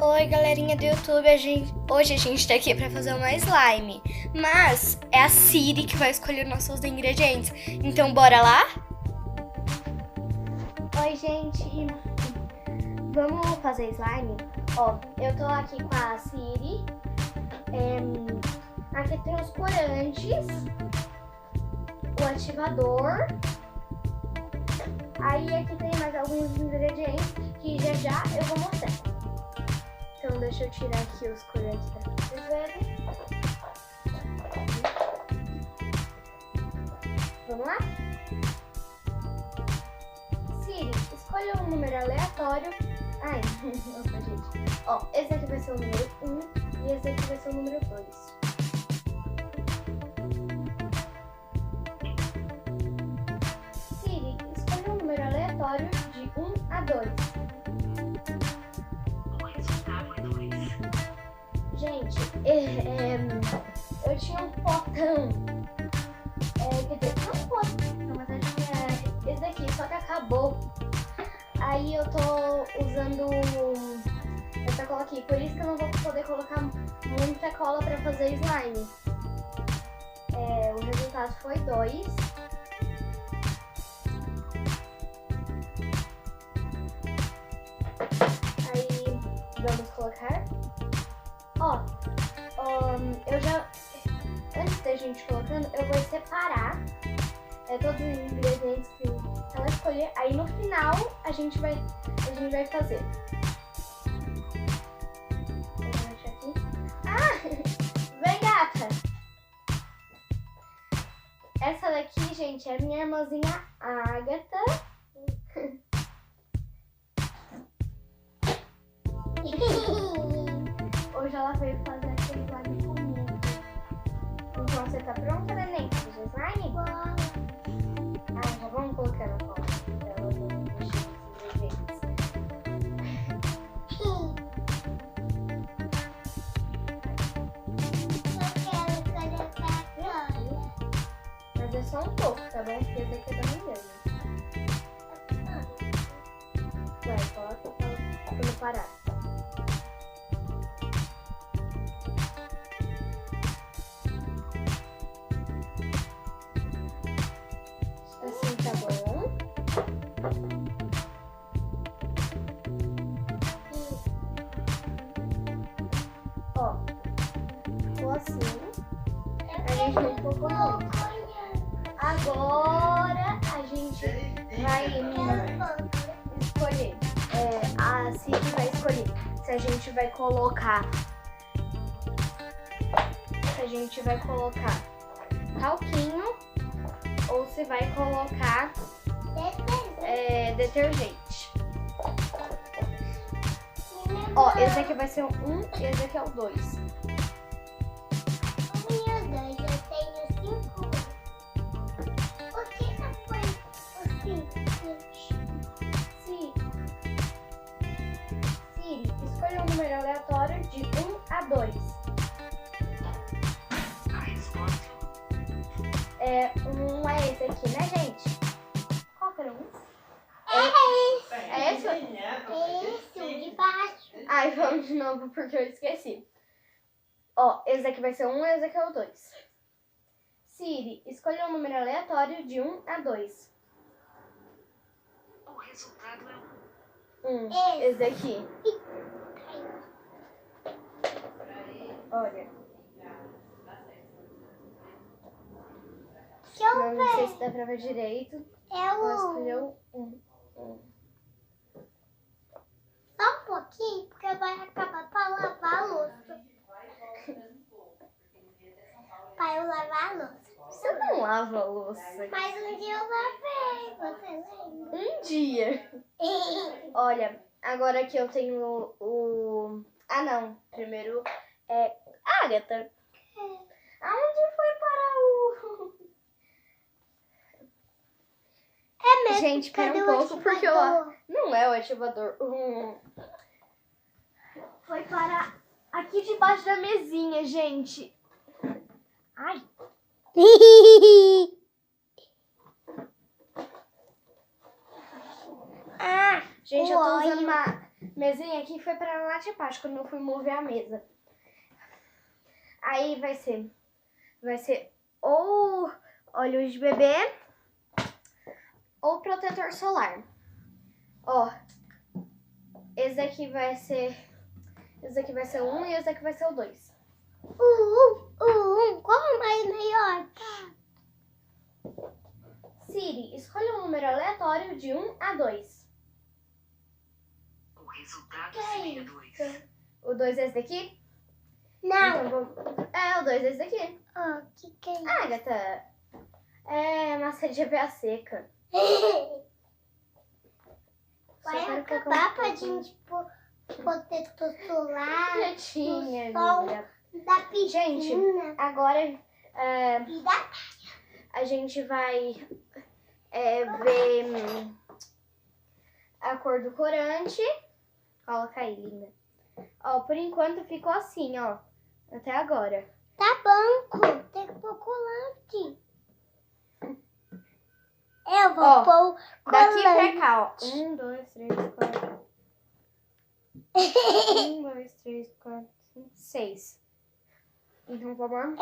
Oi, galerinha do YouTube, hoje a gente tá aqui pra fazer uma slime, mas é a Siri que vai escolher nossos ingredientes, então bora lá? Oi, gente, vamos fazer slime? Ó, eu tô aqui com a Siri, aqui tem os corantes, o ativador, aí aqui tem mais alguns ingredientes que já eu vou mostrar. Então deixa eu tirar aqui os corantes para vocês verem. Vamos lá? Siri, escolha um número aleatório. Ai, nossa, gente. Ó, esse aqui vai ser o número 1 e esse aqui vai ser o número 2. Siri, escolha um número aleatório de 1 a 2. Gente, eu tinha um potão, quer dizer, não um potão, na verdade é esse daqui, só que acabou. Aí eu tô usando essa cola aqui, por isso que eu não vou poder colocar muita cola pra fazer slime. O resultado foi 2. Aí vamos colocar. Eu já, antes da gente colocando, eu vou separar todos os ingredientes que ela escolher. Aí no final a gente vai fazer. Vou deixar aqui. Vem, gata! Essa daqui, gente, é minha irmãzinha Agatha. Hoje ela veio fazer aquele slime comigo. Então você tá pronta, neném? Pra fazer slime? Já vamos colocar na cola. Ela não mexer nos ingredientes. Eu quero colocar cola. Mas é só um pouco, tá bom? Porque esse aqui é da mãe mesmo. Vai, coloca quando parar. Assim tá bom. Ó, ficou assim. A gente não colocou muito. Agora a gente vai escolher. A Siri vai escolher se a gente vai colocar. Calquinho ou se vai colocar detergente. Ó, esse aqui vai ser o 1 e esse aqui é o 2. Meu Deus, eu tenho 5. Por que não foi o 5? Siri, escolha um número aleatório de 1 a 2. Um é esse aqui, né, gente? Qual que era um? É esse? Esse de baixo. Ai, vamos de novo porque eu esqueci. Ó, esse aqui vai ser 1 e esse aqui é o 2. Siri, escolha um número aleatório de 1 a 2. O resultado é 1. Esse daqui. Olha. Não sei se dá pra ver direito. Vou escolher o 1. Só um pouquinho, porque vai acabar pra lavar a louça. Pra eu lavar a louça. Você não lava a louça. Mas um dia eu lavei, você lembra? Um dia. Olha, agora aqui eu tenho o... não. Primeiro é Agatha. Aonde foi parar o... É mesmo. Gente, pera um pouco, porque eu... Não é o ativador. Foi parar aqui debaixo da mesinha, gente. Ai. Gente, eu tô usando mesinha aqui foi para lá de baixo quando eu fui mover a mesa. Aí vai ser ou óleo de bebê ou protetor solar. Ó, esse daqui vai ser o 1 e esse daqui vai ser o 2. Qual mais melhor? Siri, escolha um número aleatório de 1 a 2. O resultado seria 2. O 2 é esse daqui? Não. Então, o 2 é esse daqui. O que é isso? Agatha, é massa de aveia seca. Vai acabar pra gente protetor solar, Quietinha, do sol, linda. da piscina. Gente, agora E da... a gente vai ver a cor do corante. Coloca aí, linda. Ó, por enquanto ficou assim, ó. Até agora. Tá banco, tem que pôr colante. Eu vou pôr Daqui colante. pra cá, ó. 1, 2, 3, 4. 1, 2, 3, 4, 5, 6. Então, por favor.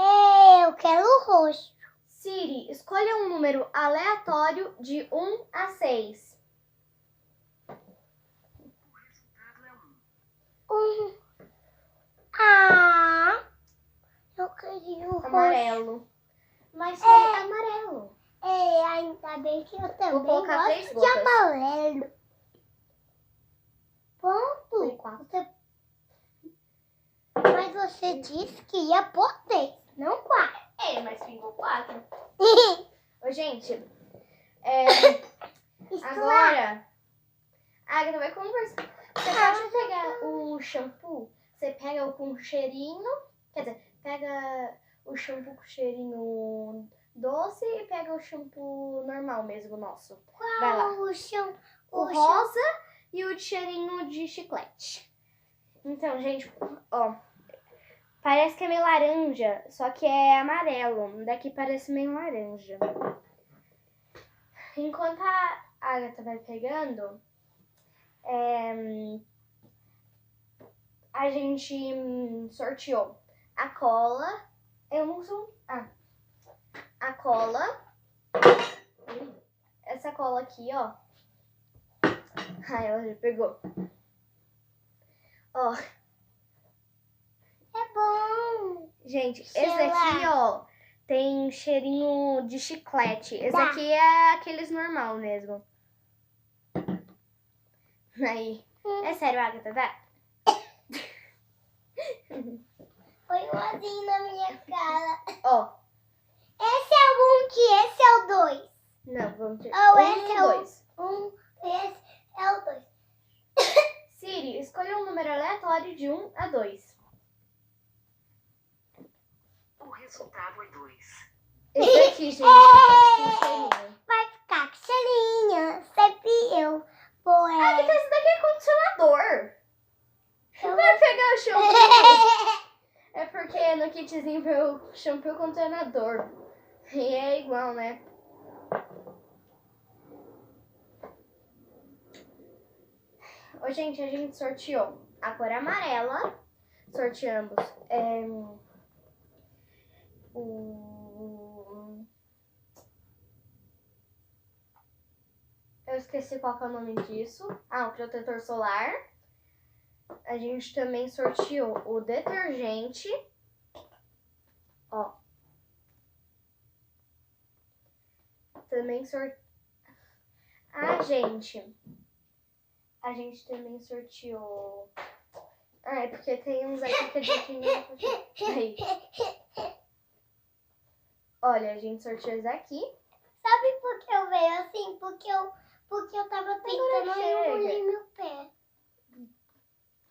Eu quero o roxo. Siri, escolha um número aleatório de 1 a 6. O resultado é 1. Eu queria o roxo. Amarelo. Mas foi amarelo. Ainda bem que eu também Vou colocar 3 gosto de gotas. amarelo. Foi Ponto. 4. Mas você disse que ia pôr 3, não 4. Mas ficou 4. Ô, gente. Agora, a Agatha vai conversar. Você pode pegar o shampoo. Você pega o com cheirinho. Quer dizer, pega o shampoo com cheirinho doce e pega o shampoo normal mesmo, nosso. Vai lá. O rosa e o de cheirinho de chiclete. Então, gente, ó. Parece que é meio laranja, só que é amarelo. Daqui parece meio laranja. Enquanto a Agatha vai pegando, a gente sorteou a cola. Eu não uso. A cola. Essa cola aqui, ó. Ai, ela já pegou. Ó. É bom. Gente, Sei esse daqui, ó, tem cheirinho de chiclete. Esse aqui é aqueles normal mesmo. Aí. É sério, Agatha, tá? Foi igualzinho na minha cara. Ó. Esse é o 1, que esse é o 2. Não, vamos ter. Esse é o 2. 1, esse é o 2. Siri, escolha um número aleatório de 1 a 2. O resultado é 2. Esse aqui, gente, com cheirinho. Vai ficar com cheirinho. Sempre eu. Agatha, esse daqui é condicionador. Eu- Vai pegar o shampoo. É porque no kitzinho veio o shampoo condicionador. E é igual, né? Ô, gente, a gente sorteou a cor amarela. Sorteamos eu esqueci qual que é o nome disso. O protetor solar. A gente também sorteou o detergente. Ó. Também A gente também sorteou. É porque tem uns aqui que a gente não... Aí. Olha, a gente sorteou esse aqui. Sabe por que eu veio assim? Porque eu tava tentando engolir meu pé.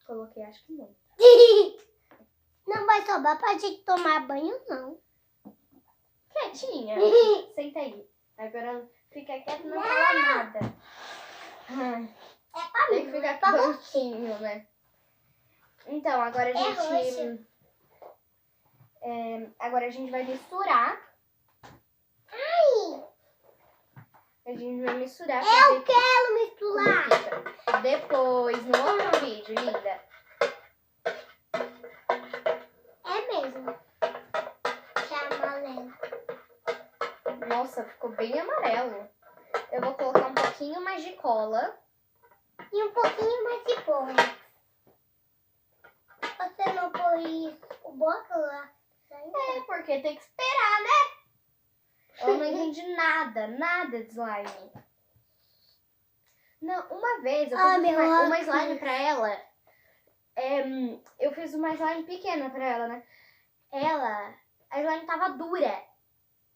Coloquei, acho que não. Não vai sobrar pra gente tomar banho, não. Quietinha. Senta aí. Agora fica quieto e não fala nada. É pra Tem mim, que ficar pra você. quietinho, né? Então, agora agora a gente vai misturar. Ai, A A gente vai misturar. Eu quero misturar. Fica. Depois, no outro vídeo, linda. É mesmo. Que é amarelo. Nossa, ficou bem amarelo. Eu vou colocar um pouquinho mais de cola. E um pouquinho mais de boa. Você não pôs o bloco lá? É, porque tem que esperar, né? Eu não entendi nada de slime. Não, uma vez eu fiz uma slime pra ela. Eu fiz uma slime pequena pra ela, né? A slime tava dura.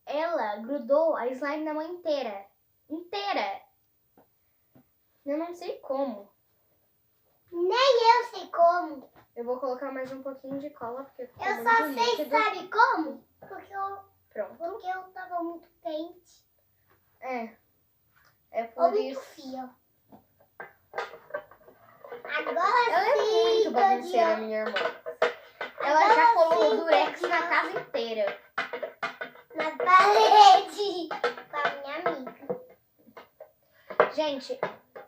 Ela grudou a slime na mão inteira. Eu não sei como. Nem eu sei como. Eu vou colocar mais um pouquinho de cola, porque ficou Eu muito só sei, líquido. sabe como? Porque Pronto. eu tava muito quente. É Ou por muito isso. frio. Agora Ela é sim, muito bagunceira, Tadinha. minha irmã. Ela já colocou durex na casa inteira. Na parede. Com a minha amiga. Gente,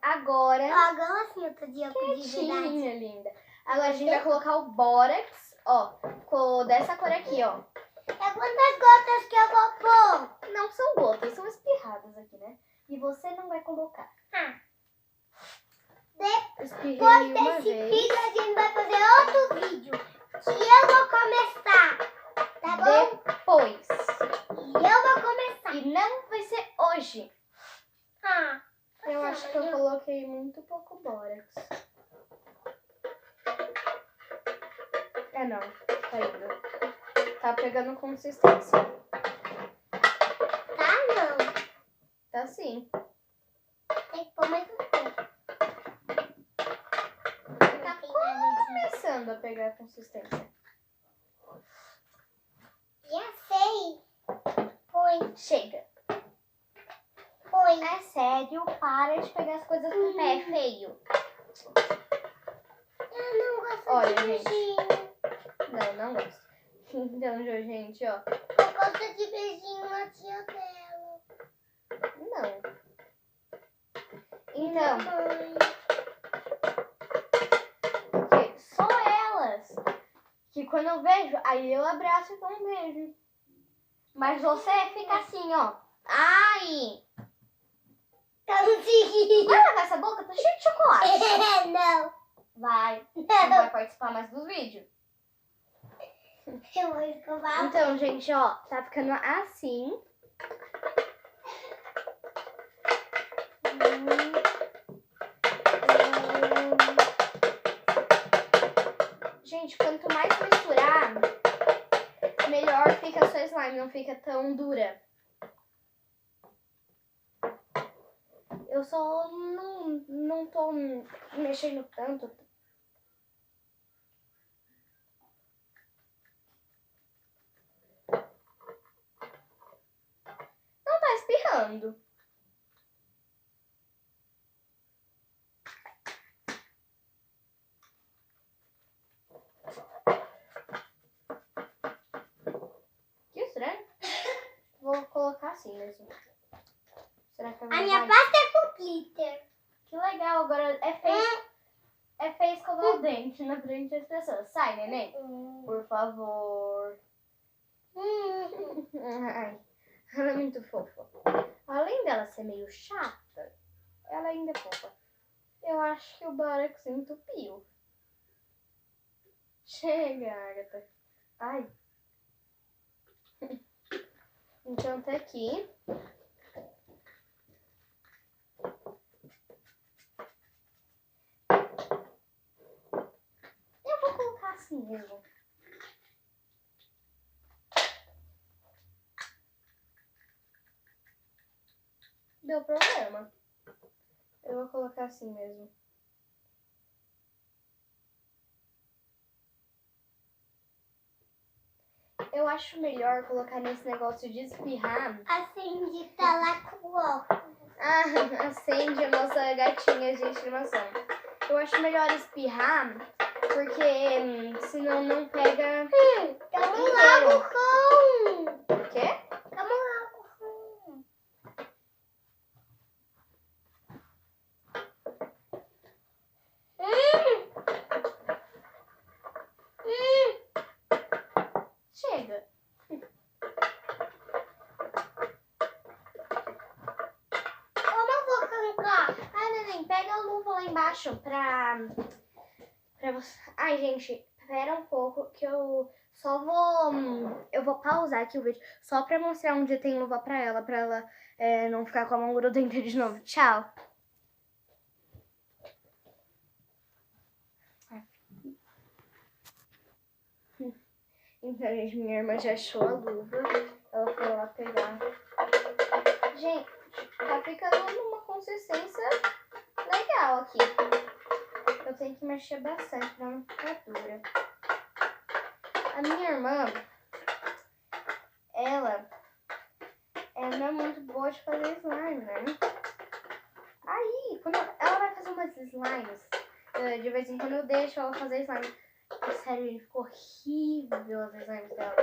agora... Agora sim, outro dia eu pude de verdade. Quietinha, linda. Agora a gente vai colocar o bórax, ó. Ficou dessa cor aqui, ó. É quantas gotas que eu vou pôr? Não são gotas, são espirradas aqui, né? E você não vai colocar. Espirrei Depois uma desse vez. vídeo a gente vai fazer outro vídeo. Que eu vou começar. Tá bom? Depois. E eu vou começar. E não vai ser hoje. Eu Tá acho que eu coloquei muito pouco bórax. Não. Tá indo. Tá pegando consistência. Tá não. Tá sim. Tem que pôr mais um pouco. Tá começando a pegar consistência. Já sei. Põe. Chega. Põe. É sério, para de pegar as coisas com o pé, é feio. Eu não gosto Olha, de gente. beijinho. Não gosto. Então, gente, ó. Eu gosto de beijinho na tia dela. Não. Então, Mãe. porque só elas. Que quando eu vejo, aí eu abraço e dou um beijo. Mas você fica assim, ó. Ai! Consegui. Vai lavar essa boca? Tá cheia de chocolate. Não. Vai. Não vai participar mais dos vídeos. Eu vou escovar. Então, gente, ó. Tá ficando assim. Gente, quanto mais misturar, melhor fica a sua slime. Não fica tão dura. Eu só não tô mexendo tanto. Não tá espirrando. Que estranho. Vou colocar assim mesmo. Será que A vai? minha pasta é com glitter. Que legal, agora é feio escovar o dente na frente das pessoas. Sai, neném. Por favor. Ai, ela é muito fofa. Além dela ser meio chata, ela ainda é fofa. Eu acho que o bórax entupiu. Chega, Agatha. Ai. Então tá aqui. Eu vou colocar assim mesmo. Deu problema. Eu vou colocar assim mesmo. Eu acho melhor colocar nesse negócio de espirrar. Acende, tá lá com o óculos. Acende a nossa gatinha de estimação. Eu acho melhor espirrar, porque senão não pega Tamo lá inteiro. no cão. O quê? Tamo lá no cão. acho pra você... Ai, gente, espera um pouco que eu só vou... Eu vou pausar aqui o vídeo só pra mostrar onde tem luva pra ela não ficar com a mão grudenta de novo. Tchau! Então, gente, minha irmã já achou a luva. Ela foi lá pegar. Gente, tá ficando numa consistência legal aqui. Eu tenho que mexer bastante pra não ficar dura. A minha irmã, ela não é muito boa de fazer slime, né? Aí, quando ela vai fazer umas slimes, de vez em quando eu deixo ela fazer slime. Sério, gente, ficou horrível as slimes dela.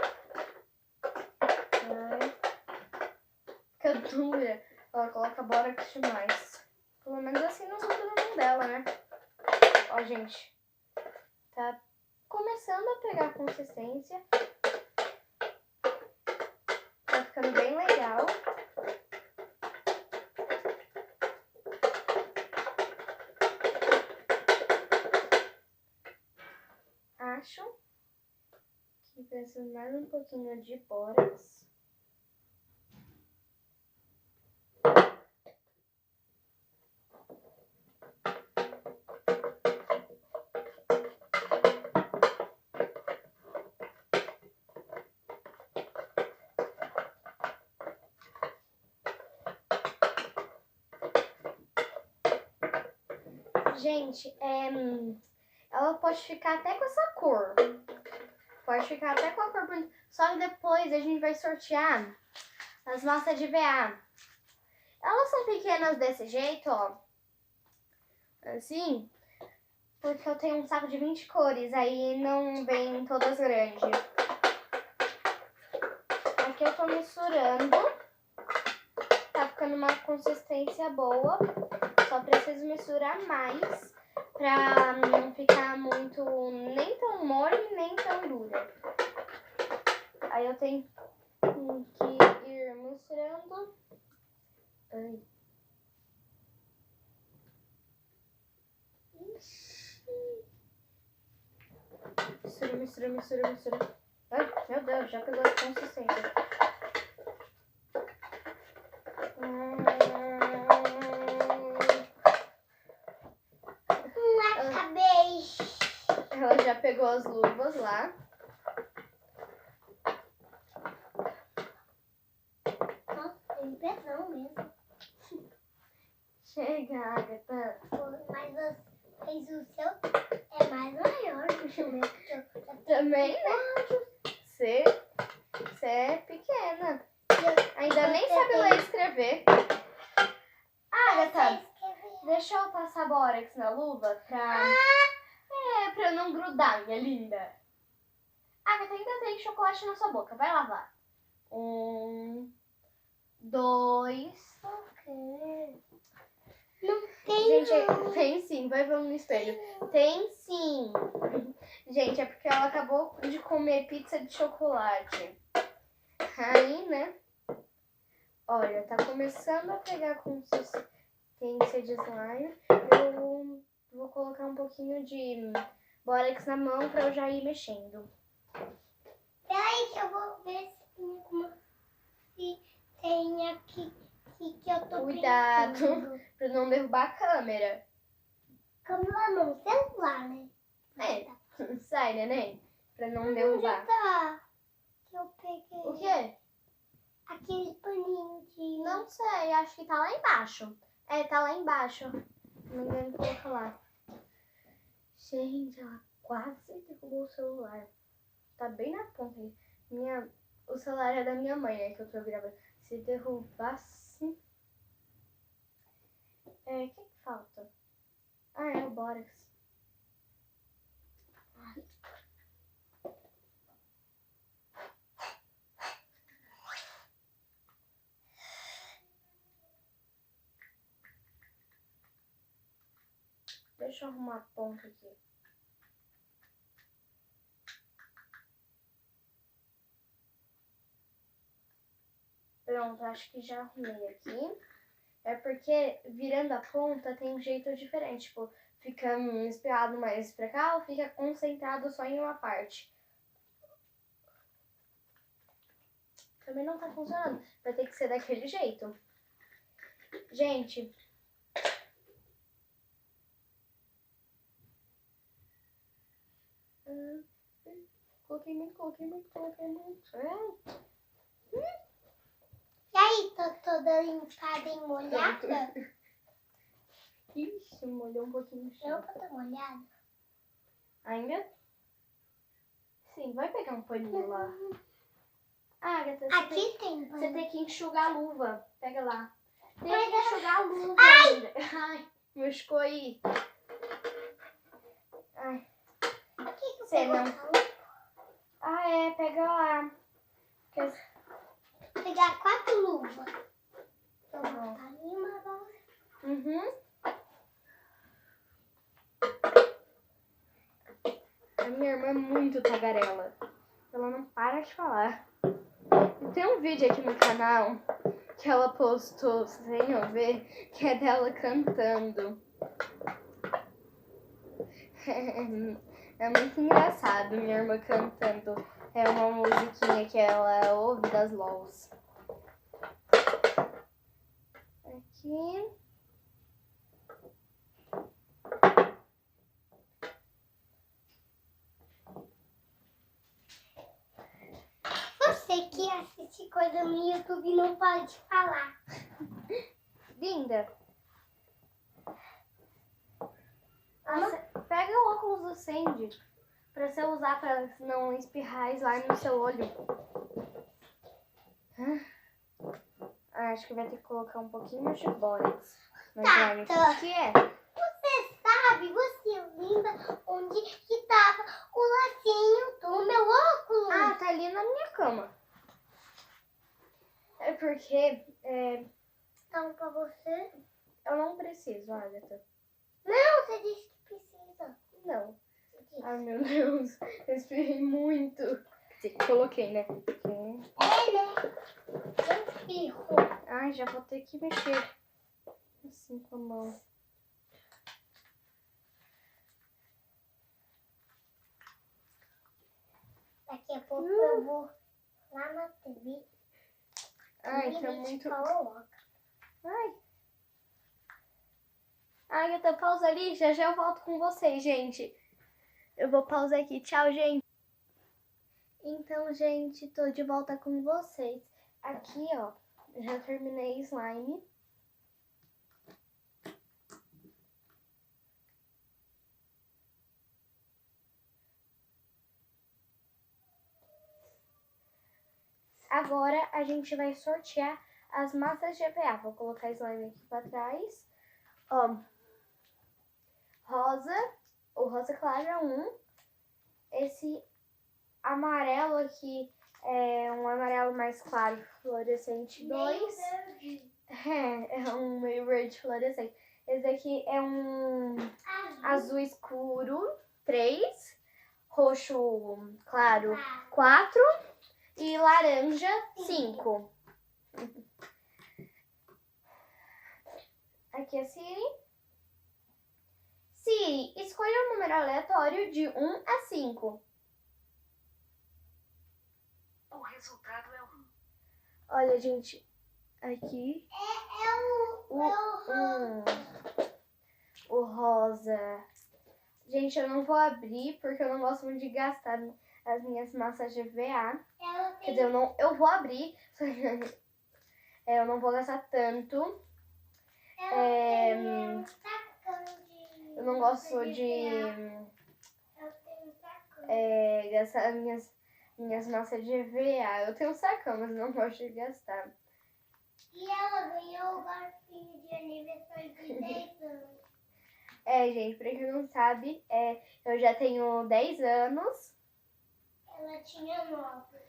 Fica dura. Ela coloca bórax demais. Pelo menos assim não gruda na mão dela, né? Ó, gente. Tá começando a pegar consistência. Tá ficando bem legal. Acho que precisa mais um pouquinho de bórax. Gente, ela pode ficar até com essa cor. Pode ficar até com a cor bonita. Só que depois a gente vai sortear as massas de VA. Elas são pequenas desse jeito, ó. Assim. Porque eu tenho um saco de 20 cores. Aí não vem todas grandes. Aqui eu tô misturando. Tá ficando uma consistência boa. Só preciso misturar mais pra não ficar muito nem tão mole, nem tão dura. Aí eu tenho que ir misturando. Ai. Mistura. Ai, meu Deus, já pegou a consistência. Ela já pegou as luvas lá. Nossa, tem pressão mesmo. Chega, Agatha. Mas o seu é mais maior do que o meu. Também, né? Você é pequena. Ainda nem sabe ler e escrever. Agatha, deixa eu passar bórax na luva pra não grudar, minha linda. Agatha, ainda tem chocolate na sua boca. Vai lavar. 1, 2... Não tem. Gente, tem sim. Vai ver no espelho. Tem sim. Gente, é porque ela acabou de comer pizza de chocolate. Aí, né? Olha, tá começando a pegar consistência de slime. Eu vou colocar um pouquinho de bórax na mão pra eu já ir mexendo. Peraí que eu vou ver se tem aqui que eu tô Cuidado pensando. pra não derrubar a câmera. Câmera não, celular, né? Sai, neném. Pra não Onde derrubar. tá? Que eu peguei. O quê? Aquele paninho de... Não sei, acho que tá lá embaixo. É, tá lá embaixo. Ninguém coloca lá. Gente, ela quase derrubou o celular. Tá bem na ponta aí. O celular é da minha mãe, né? Que eu tô gravando. Se derrubasse... o que falta? Ah, é o bórax. Deixa eu arrumar a ponta aqui. Pronto, acho que já arrumei aqui. É porque virando a ponta tem um jeito diferente. Tipo, fica espirrado mais pra cá ou fica concentrado só em uma parte. Também não tá funcionando. Vai ter que ser daquele jeito. Gente. Coloquei muito. E aí, tô toda limpada e molhada? Ixi, molhou um pouquinho o chão. Eu tô molhada. Ainda? Sim, vai pegar um paninho lá. Agatha, Aqui tem você tem que enxugar a luva. Pega lá. Tem Mas que enxugar a luva. Ai, machucou aí. Ai. Aqui que Você você não. botou? Ah, é, pega lá. Vou pegar 4 luvas. Tá Vou bom. botar em uma bolsa. Uhum. A minha irmã é muito tagarela. Ela não para de falar. E tem um vídeo aqui no canal que ela postou, sem eu ver, que é dela cantando. É muito engraçado minha irmã cantando. É uma musiquinha que ela ouve das LOLs. Aqui. Você que assiste coisa no YouTube não pode falar. Linda. Pega o óculos do Sandy pra você usar pra não espirrar slime no seu olho. Acho que vai ter que colocar um pouquinho de borax no slime. Tá. O que é? Você sabe, você lembra onde que tava o lacinho do meu óculos? Ah, tá ali na minha cama. É porque Então, pra você? eu não preciso, Agatha. Não, você disse que precisa. Não. Você disse. Ai, meu Deus. Eu espirrei muito. Sim, coloquei, né? É, né? Eu espirro. Ai, já vou ter que mexer assim com a mão. Daqui a pouco eu vou lá na TV. Ai, e tá a gente muito... coloca. Ai. Agatha, pausa ali. Já já eu volto com vocês, gente. Eu vou pausar aqui. Tchau, gente. Então, gente, tô de volta com vocês. Aqui, ó, já terminei slime. Agora a gente vai sortear as massas de EVA. Vou colocar slime aqui pra trás. Ó, rosa, o rosa claro é 1. Esse amarelo aqui é um amarelo mais claro, fluorescente 2. É um meio verde fluorescente. Esse aqui é um azul escuro 3. Roxo claro 4. E laranja 5. Aqui é Siri. Siri, escolha um número aleatório de 1 a 5. O resultado é 1. Olha, gente, aqui o rosa. Gente, eu não vou abrir porque eu não gosto muito de gastar as minhas massas de EVA. Quer dizer, eu vou abrir, só que eu não vou gastar tanto. Eu não gosto de gastar as minhas massas de EVA. Eu tenho um sacão, mas eu não gosto de gastar. E ela ganhou o garfinho de aniversário de 10 anos. Gente, pra quem não sabe, eu já tenho 10 anos. Ela tinha 9.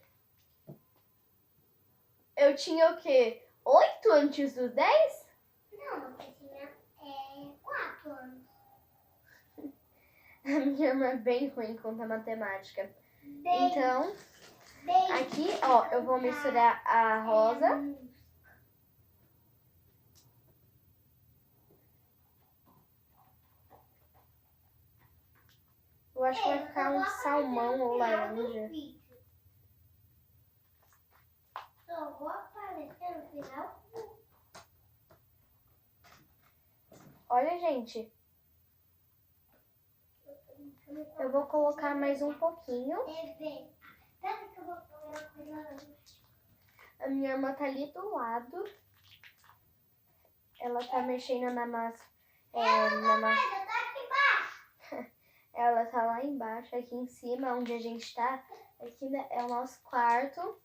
Eu tinha o quê? 8 antes dos 10? Não, você tinha 4 anos. A minha irmã é bem ruim contra matemática. Bem, Então, bem aqui, ó, eu vou misturar a rosa. acho que vai ficar um salmão ou laranja. Só vou aparecer no final. Olha, gente. Eu vou colocar mais um pouquinho. Sabe que eu vou falar uma coisa? A minha irmã tá ali do lado. Ela tá mexendo na massa. Eu tô aqui embaixo. Ela tá lá embaixo, aqui em cima, onde a gente tá. Aqui é o nosso quarto.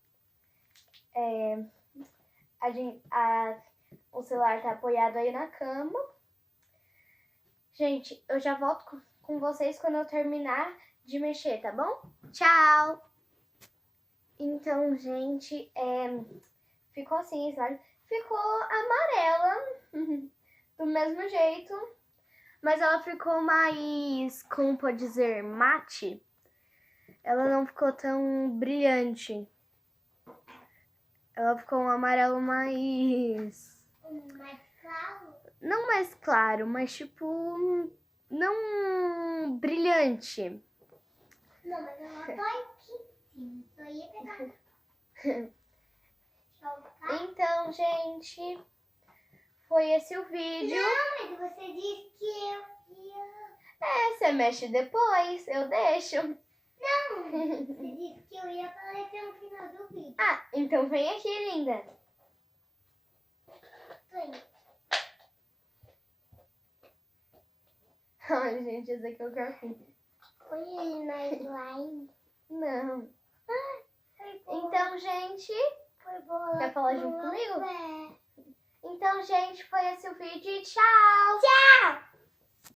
O celular tá apoiado aí na cama. Gente, eu já volto com vocês quando eu terminar de mexer, tá bom? Tchau! Então, gente, ficou assim, sabe? Ficou amarela, do mesmo jeito, mas ela ficou mais, como pode dizer, mate. Ela não ficou tão brilhante. Ela ficou um amarelo mais... Mais claro? Não mais claro, mas tipo... Não brilhante. Não, mas eu não tô aqui em cima. Só ia pegar. Então, gente, foi esse o vídeo. Não, mas você disse que eu ia... Você mexe depois, eu deixo. Não, você disse que eu ia aparecer no final do vídeo. Ah, então vem aqui, linda. Sim. Ai, gente, esse aqui é o carpinho. Põe ele na slime. Não. Foi boa. Então, gente, Foi boa. quer falar junto comigo? É. Então, gente, foi esse o vídeo e tchau! Tchau!